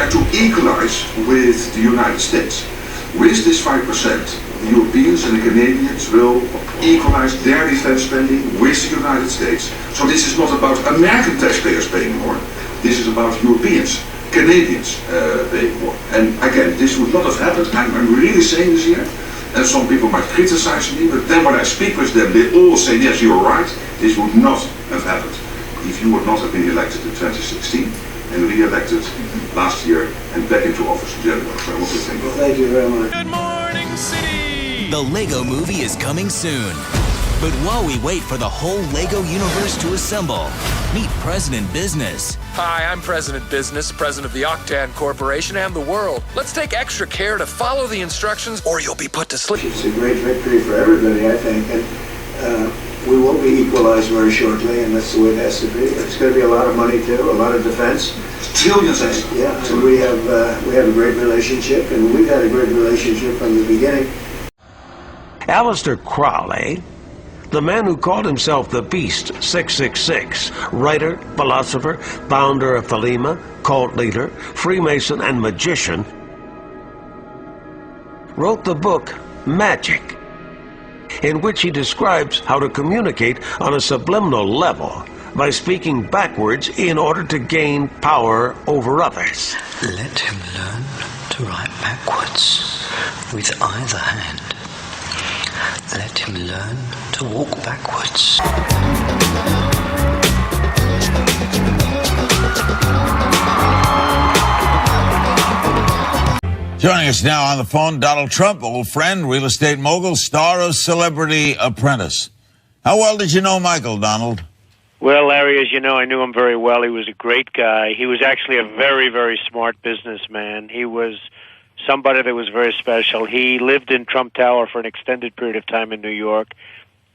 to equalize with the United States. With this 5%, the Europeans and the Canadians will equalize their defense spending with the United States. So this is not about American taxpayers paying more. This is about Europeans, Canadians paying more. And again, this would not have happened. I'm really saying this here. And some people might criticize me, but then when I speak with them, they all say, yes, you're right. This would not have happened if you would not have been elected in 2016 and re-elected last year and back into office in January. So I want to thank you. Thank you very much. Good morning, City! The Lego Movie is coming soon. But while we wait for the whole Lego universe to assemble, meet President Business. Hi, I'm President Business, president of the OCTAN Corporation and the world. Let's take extra care to follow the instructions or you'll be put to sleep. It's a great victory for everybody, I think, and we will be equalized very shortly, and that's the way it has to be. It's going to be a lot of money too, a lot of defense. Trillions, yeah, and we have a great relationship, and we've had a great relationship from the beginning. Aleister Crowley, the man who called himself the Beast 666, writer, philosopher, founder of Thelema, cult leader, Freemason, and magician, wrote the book Magic, in which he describes how to communicate on a subliminal level by speaking backwards in order to gain power over others. Let him learn to write backwards with either hand. Let him learn to walk backwards. Joining us now on the phone, Donald Trump, old friend, real estate mogul, star of Celebrity Apprentice. How well did you know Michael, Donald? Well, Larry, as you know, I knew him very well. He was a great guy. He was actually a very, very smart businessman. He was somebody that was very special. He lived in Trump Tower for an extended period of time in New York,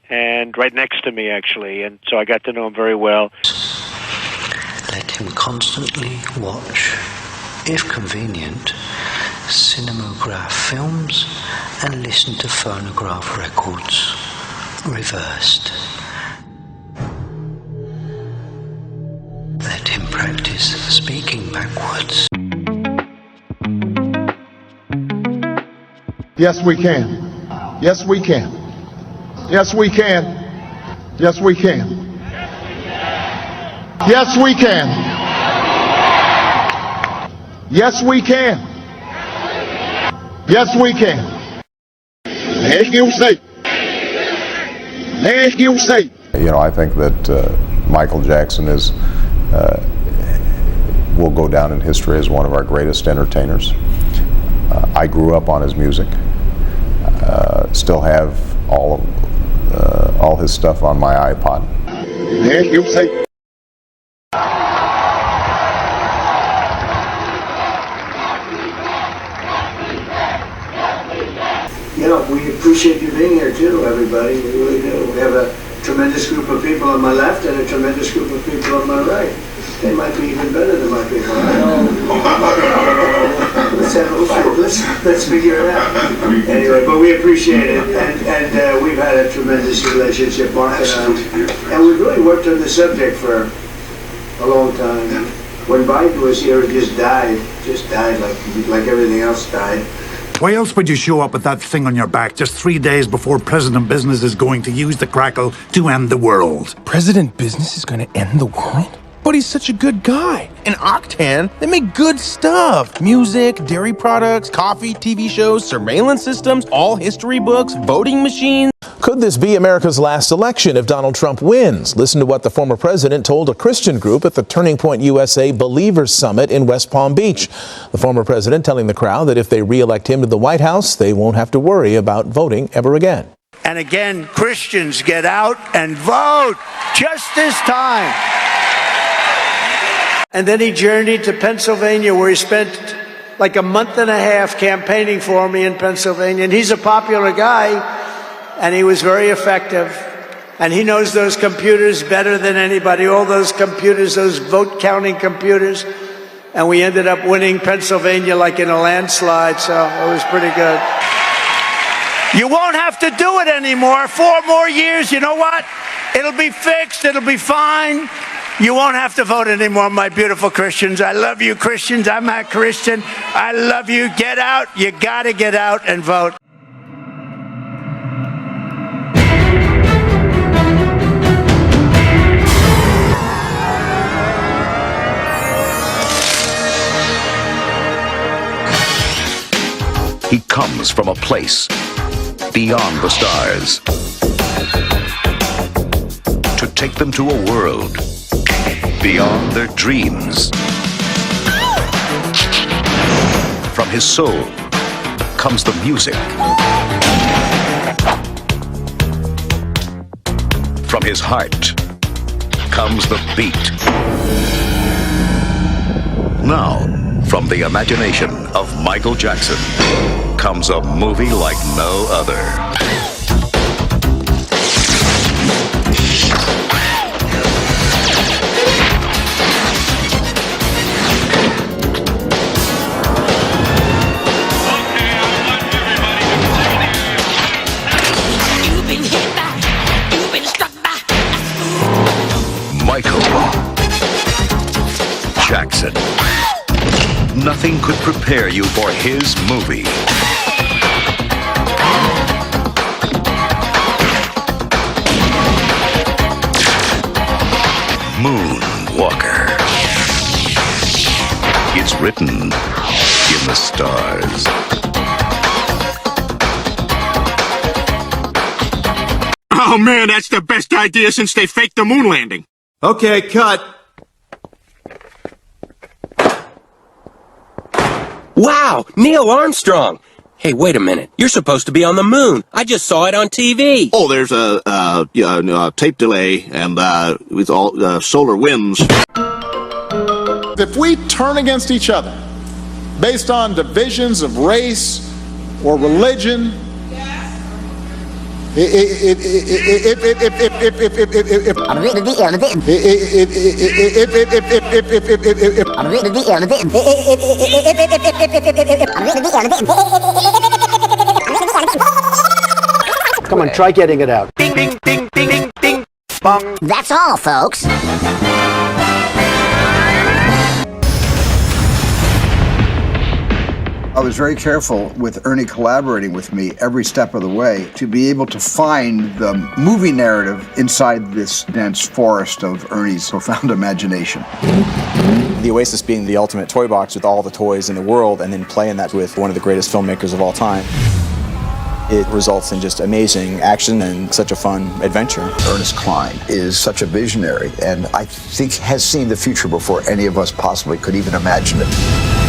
and right next to me, actually, and so I got to know him very well. Let him constantly watch, if convenient, cinematograph films and listen to phonograph records, reversed. Let him practice speaking backwards. Yes, we can. Yes, we can. Yes, we can. Yes, we can. Yes, we can. Yes, we can. Yes, we can. As you say. As you say. You know, I think that Michael Jackson will go down in history as one of our greatest entertainers. I grew up on his music. Still have all his stuff on my iPod. As you say. You know, we appreciate you being here too, everybody. We really do. We have a tremendous group of people on my left and a tremendous group of people on my right. They might be even better than my people. I know. Let's have a fight. Let's figure it out. Anyway, but we appreciate it, and we've had a tremendous relationship, Mark and I, and we've really worked on the subject for a long time. When Biden was here, it just died like everything else died. Why else would you show up with that thing on your back just 3 days before President Business is going to use the crackle to end the world? President Business is going to end the world? But he's such a good guy. In OCTAN, they make good stuff. Music, dairy products, coffee, TV shows, surveillance systems, all history books, voting machines. Could this be America's last election if Donald Trump wins? Listen to what the former president told a Christian group at the Turning Point USA Believers Summit in West Palm Beach. The former president telling the crowd that if they re-elect him to the White House, they won't have to worry about voting ever again. And again, Christians, get out and vote just this time. And then he journeyed to Pennsylvania, where he spent like a month and a half campaigning for me in Pennsylvania. And he's a popular guy, and he was very effective. And he knows those computers better than anybody, all those computers, those vote-counting computers. And we ended up winning Pennsylvania like in a landslide, so it was pretty good. You won't have to do it anymore. 4 more years, you know what? It'll be fixed, it'll be fine. You won't have to vote anymore, my beautiful Christians. I love you, Christians. I'm a Christian. I love you. Get out. You got to get out and vote. He comes from a place beyond the stars to take them to a world beyond their dreams. From his soul comes the music. From his heart comes the beat. Now, from the imagination of Michael Jackson comes a movie like no other. Michael Jackson. Nothing could prepare you for his movie. Moonwalker. It's written in the stars. Oh man, that's the best idea since they faked the moon landing. Okay, cut. Wow, Neil Armstrong. Hey, wait a minute. You're supposed to be on the moon. I just saw it on TV. Oh, there's a tape delay and with all solar winds. If we turn against each other based on divisions of race or religion, Come on, try getting it out. Ding, ding, ding, ding, ding, ding, bong. That's all, folks. I was very careful with Ernie collaborating with me every step of the way to be able to find the movie narrative inside this dense forest of Ernie's profound imagination. The Oasis being the ultimate toy box with all the toys in the world, and then playing that with one of the greatest filmmakers of all time. It results in just amazing action and such a fun adventure. Ernest Cline is such a visionary, and I think has seen the future before any of us possibly could even imagine it.